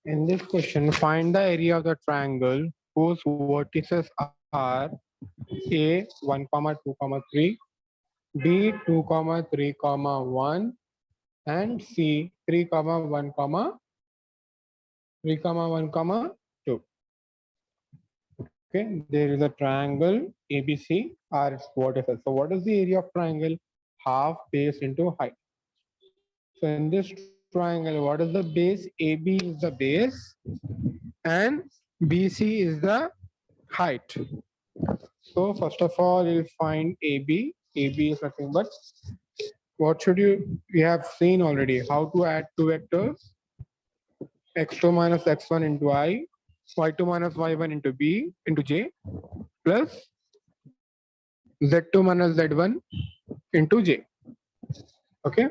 In this question, find the area of the triangle whose vertices are A 1, 2, 3, B 2, 3, 1, and C 3, 1, 3, 1, 2. Okay, there is a triangle ABC are its vertices. So what is the area of triangle? Half base into height. So in this triangle, what is the base? AB is the base and BC is the height. So first of all, you'll find AB. AB is nothing but what should we have seen already how to add two vectors x2 minus x1 into I, y2 minus y1 into B into J plus z2 minus z1 into J. Okay.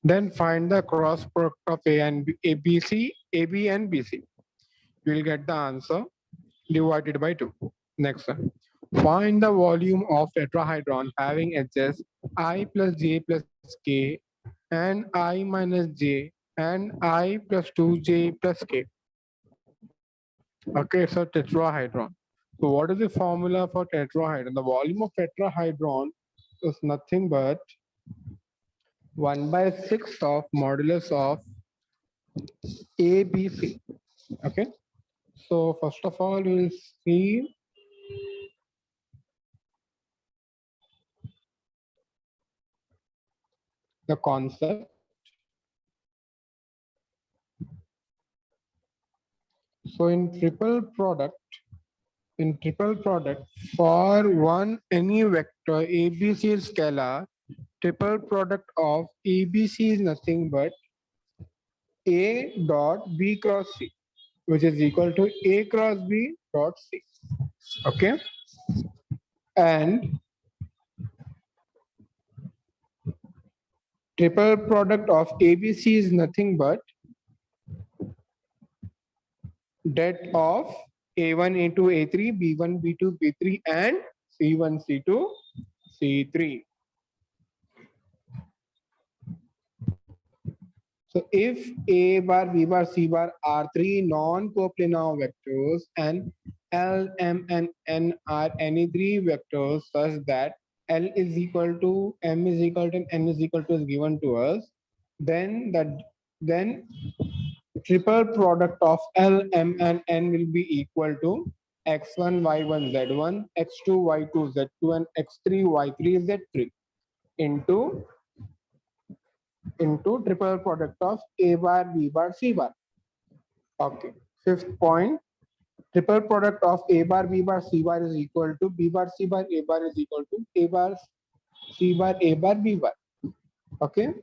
Then find the cross product of A and B, ABC, AB and BC. You will get the answer divided by 2. Next one. Find the volume of tetrahedron having edges I plus j plus k and I minus j and I plus 2j plus k. Okay, so tetrahedron. So what is the formula for tetrahedron? The volume of tetrahedron is nothing but 1 by 6 of modulus of ABC. Okay. So first of all, we'll see the concept. So in triple product for one any vector ABC is scalar, triple product of ABC is nothing but A dot B cross C, which is equal to A cross B dot C. Okay, and triple product of ABC is nothing but det of A1, A2, A3, B1, B2, B3, and C1, C2, C3. So if A bar, B bar, C bar are three non-coplanar vectors and L, M, and N are any three vectors such that L is equal to M is equal to and N is equal to is given to us, then triple product of L, M, and N will be equal to x1, y1, z1, x2, y2, z2, and x3, y3, z3 into triple product of A bar, B bar, C bar. Okay. Fifth point, triple product of A bar, B bar, C bar is equal to B bar, C bar, A bar is equal to A bar, C bar, A bar, B bar. Okay.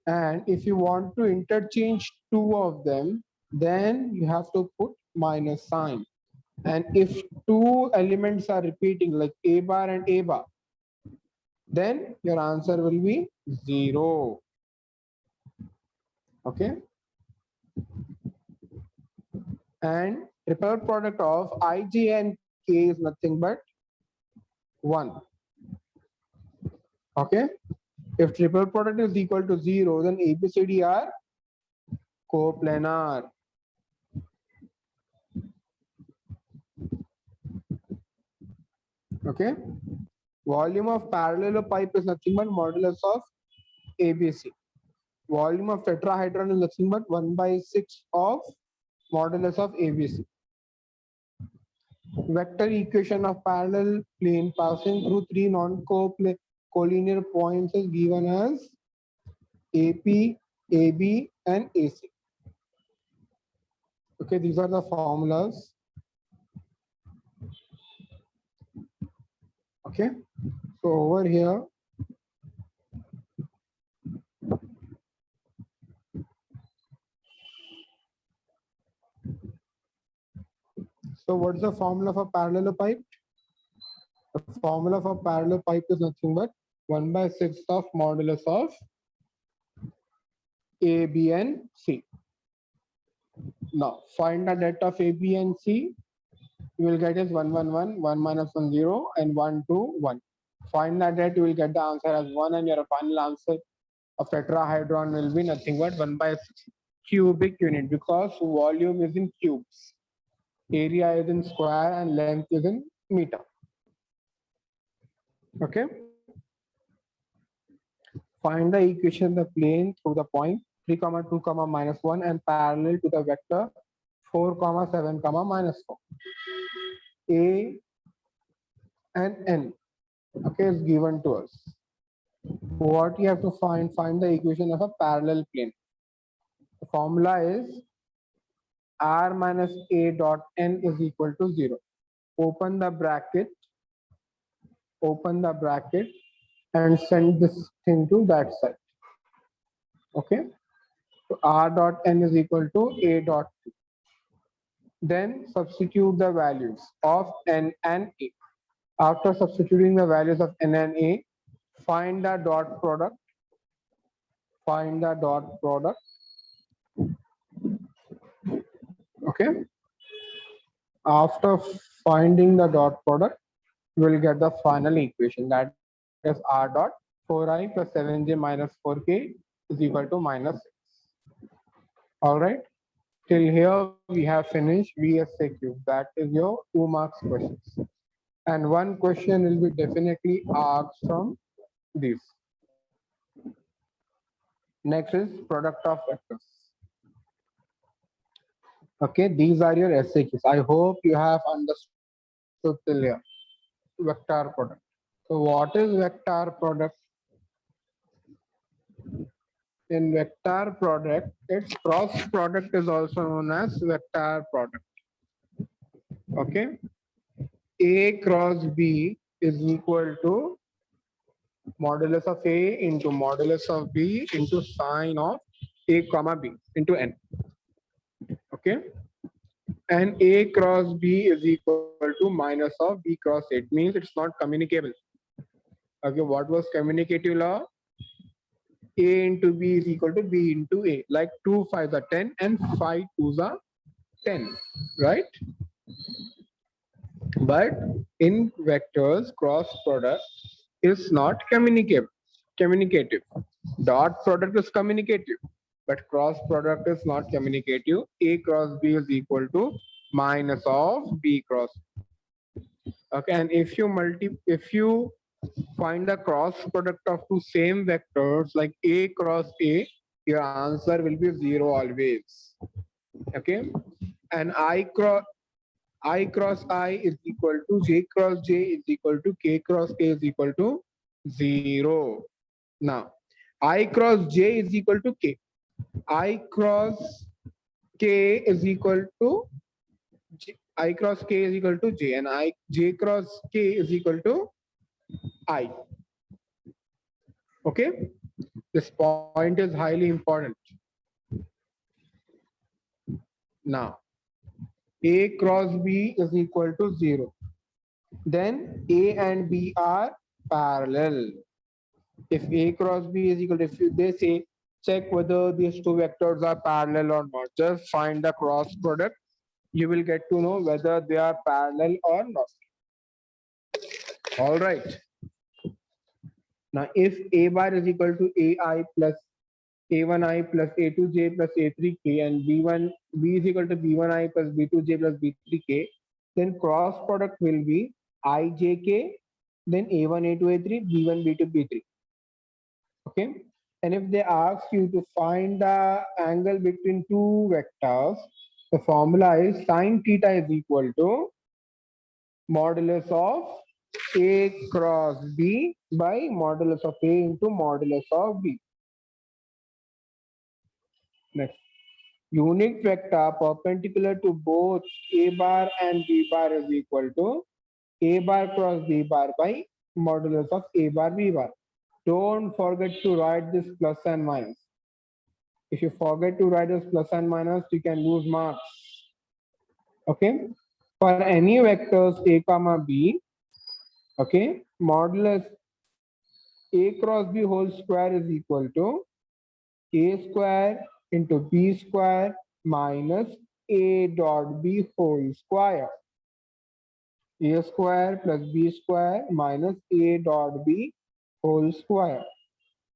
And if you want to interchange two of them, then you have to put minus sign. And if two elements are repeating like A bar and A bar, then your answer will be 0. Okay. And triple product of ij and k is nothing but 1. Okay. If triple product is equal to 0, then ABCD are coplanar. Okay. Volume of parallelopipe is nothing but modulus of ABC. Volume of tetrahedron is nothing but 1 by 6 of modulus of ABC. Vector equation of parallel plane passing through three non-collinear points is given as AP, AB, and AC. Okay, these are the formulas. Okay, so over here, so what's the formula for parallelopipe? The formula for parallelopipe is nothing but 1 by 6 of modulus of A, B, and C. Now, find the det of A, B, and C. You will get is 1, 1, 1, 1 minus 1, 0, and 1, 2, 1. Find that det, you will get the answer as 1, and your final answer of tetrahedron will be nothing but 1 by 6 cubic unit because volume is in cubes, area is in square, and length is in meter. Okay. Find the equation of the plane through the point 3 comma 2 comma minus 1 and parallel to the vector 4 comma 7 comma minus 4. A and N, okay, is given to us. What you have to find the equation of a parallel plane. The formula is r minus a dot n is equal to 0. Open the bracket, and send this thing to that side. Okay. So r dot n is equal to a dot p. Then substitute the values of n and a. After substituting the values of n and a, find the dot product. Okay. After finding the dot product, you will get the final equation, that is r dot 4i plus 7j minus 4k is equal to minus 6. All right. Till here we have finished VSAQ. That is your 2 marks questions. And one question will be definitely asked from this. Next is product of vectors. Okay, these are your SAQs. I hope you have understood till here. Vector product. So what is vector product? In vector product, its cross product is also known as vector product. Okay, A cross B is equal to modulus of A into modulus of B into sine of A comma B into N. Okay, and A cross B is equal to minus of B cross A. It means it's not communicable. Okay, what was commutative law? A into B is equal to B into A. Like 2 5s are 10 and 5 2s are 10, right? But in vectors, cross product is not communicative. Dot product is communicative, but cross product is not communicative. A cross B is equal to minus of B cross. Okay, and if you find the cross product of two same vectors like A cross A, your answer will be 0 always. Okay, and I cross I is equal to J cross J is equal to K cross K is equal to 0. Now, I cross J is equal to K. I cross K is equal to J. I cross K is equal to J, and J cross K is equal to I. Okay, this point is highly important. Now, A cross B is equal to 0. Then A and B are parallel. If A cross B is equal to, if they say check whether these two vectors are parallel or not, just find the cross product. You will get to know whether they are parallel or not. All right. Now, if A bar is equal to AI plus A1I plus A2J plus A3K and B is equal to B1I plus B2J plus B3K, then cross product will be IJK, then A1, A2, A3, B1, B2, B3. Okay. And if they ask you to find the angle between two vectors, the formula is sine theta is equal to modulus of A cross B by modulus of A into modulus of B. Next. Unit vector perpendicular to both A bar and B bar is equal to A bar cross B bar by modulus of A bar B bar. Don't forget to write this plus and minus. If you forget to write this plus and minus, you can lose marks. Okay. For any vectors A comma B, okay, modulus A cross B whole square is equal to A square into B square minus A dot B whole square. A square plus B square minus A dot B whole square.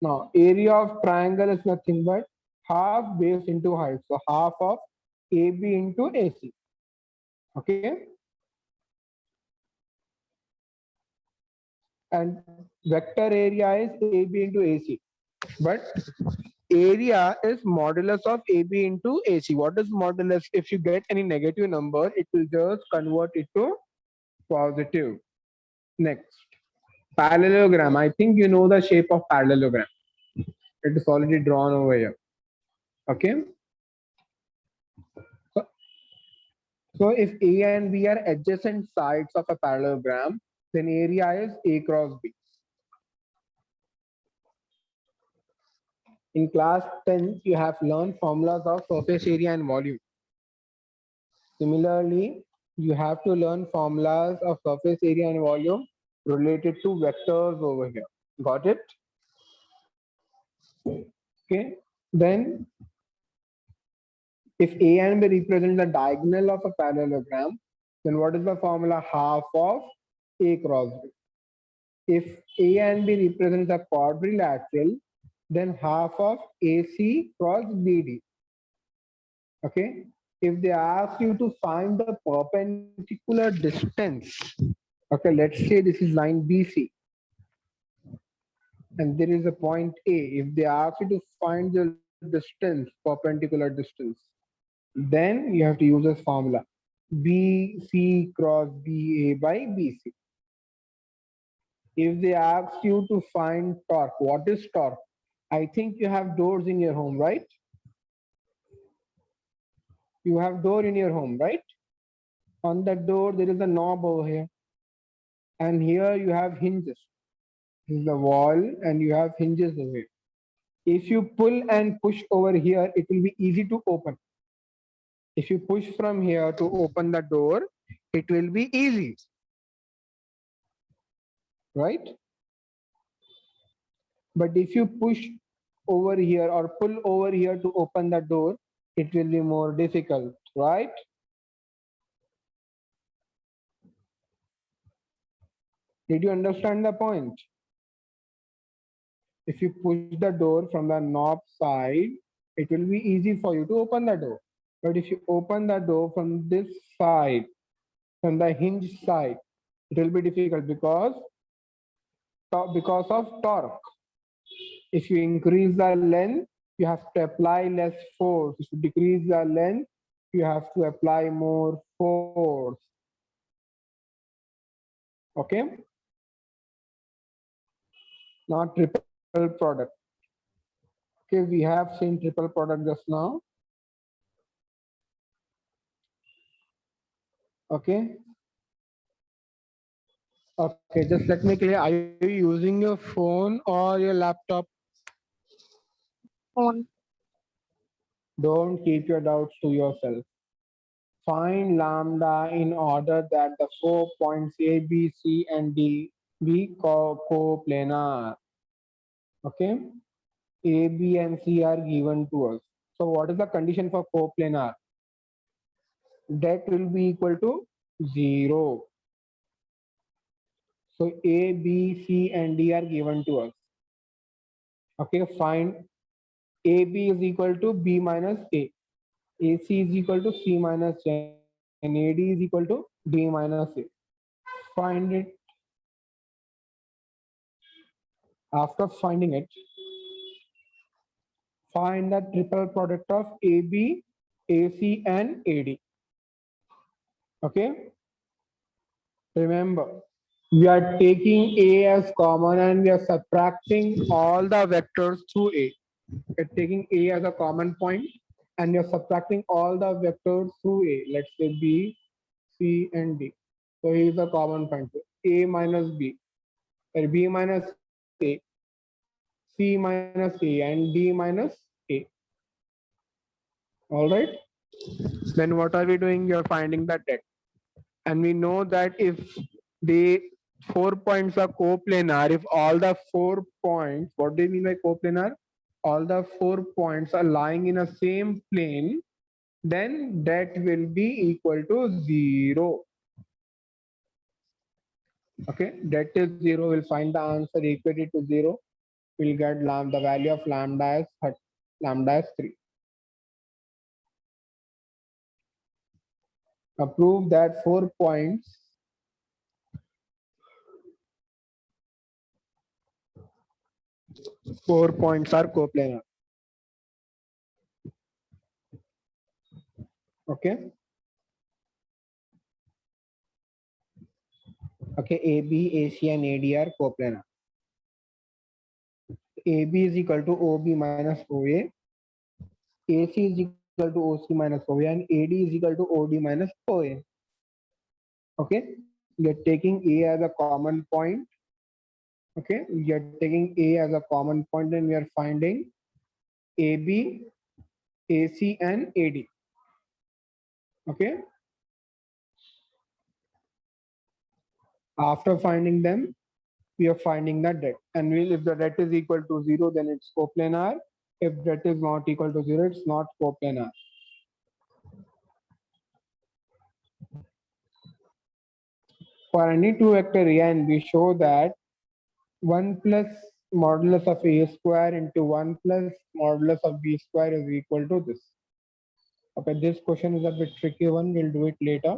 Now, area of triangle is nothing but half base into height. So half of AB into AC. Okay. And vector area is AB into AC. But area is modulus of AB into AC. What is modulus? If you get any negative number, it will just convert it to positive. Next, parallelogram. I think you know the shape of parallelogram. It is already drawn over here. Okay. So, so if A and B are adjacent sides of a parallelogram, then area is A cross B. In class 10, you have learned formulas of surface area and volume. Similarly, you have to learn formulas of surface area and volume related to vectors over here. Got it? Okay. Then, if A and B represent the diagonal of a parallelogram, then what is the formula? Half of A cross B. If A and B represents a quadrilateral, then half of AC cross BD. Okay. If they ask you to find the perpendicular distance, okay, let's say this is line BC and there is a point A. If they ask you to find the distance, perpendicular distance, then you have to use this formula BC cross BA by BC. If they ask you to find torque, what is torque? I think you have doors in your home, right? You have door in your home, right? On that door, there is a knob over here. And here you have hinges. This is the wall and you have hinges over here. If you pull and push over here, it will be easy to open. If you push from here to open the door, it will be easy. Right? But if you push over here or pull over here to open the door, it will be more difficult, right? Did you understand the point? If you push the door from the knob side, it will be easy for you to open the door. But if you open the door from this side, from the hinge side, it will be difficult because of torque. If you increase the length, you have to apply less force. If you decrease the length, you have to apply more force. Okay? Not triple product. Okay, we have seen triple product just now. Okay. Okay, just let me clear. Are you using your phone or your laptop? Phone. Don't keep your doubts to yourself. Find lambda in order that the 4 points A, B, C, and D be coplanar. Okay, A, B, and C are given to us. So, what is the condition for coplanar? That will be equal to 0. So, A, B, C, and D are given to us. Okay, find AB is equal to B minus A. AC is equal to C minus A, and AD is equal to D minus A. Find it. After finding it, find the triple product of AB, AC, and AD. Okay. Remember, we are taking A as common and we are subtracting all the vectors through A. We're taking A as a common point and you're subtracting all the vectors through A. Let's say B, C, and D. So here is a common point. A minus B, or B minus A, C minus A, and D minus A. All right. Then what are we doing? We are finding the deck. And we know that if the 4 points are coplanar, if all the 4 points, what do you mean by coplanar? All the 4 points are lying in a same plane, then that will be equal to 0. Okay, that is 0. We'll find the answer, equate it to 0. We'll get lambda, the value of lambda is 3. Prove that 4 points are coplanar. Okay. Okay. AB, AC, and AD are coplanar. AB is equal to OB minus OA. AC is equal to OC minus OA, and AD is equal to OD minus OA. Okay. We are taking A as a common point. Okay. We are taking A as a common point, and we are finding AB, AC, and AD. Okay. After finding them, we are finding the det. And if the det is equal to 0, then it's coplanar. If det is not equal to 0, it's not coplanar. For any two vector A and B, show that 1 plus modulus of A square into 1 plus modulus of B square is equal to this. Okay, this question is a bit tricky one. We'll do it later.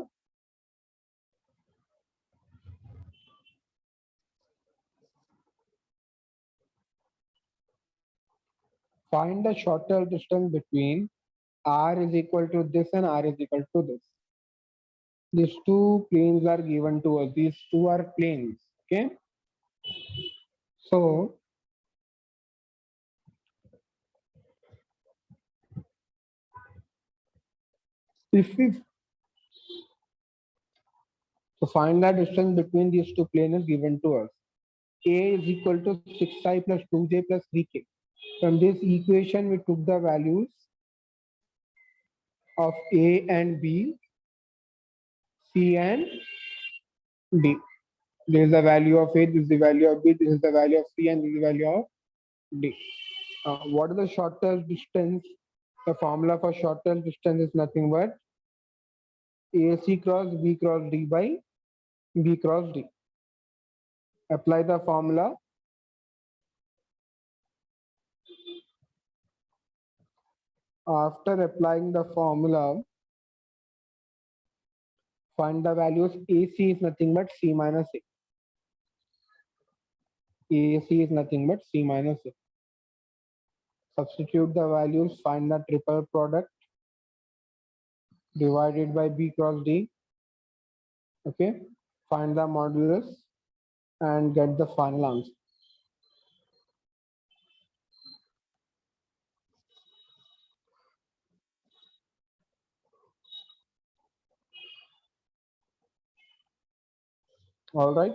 Find the shorter distance between R is equal to this and R is equal to this. These two planes are given to us. These two are planes. Okay. So if we find the distance between these two planes is given to us. A is equal to 6i plus 2j plus 3k. From this equation, we took the values of A and B, C and D. This is the value of A, this is the value of B, this is the value of C, and this is the value of D. What is the shortest distance? The formula for shortest distance is nothing but AC cross B cross D by B cross D. Apply the formula. After applying the formula, find the values. AC is nothing but C minus A. AC is nothing but C minus A. Substitute the values, find the triple product divided by B cross D. Okay, find the modulus and get the final answer. All right.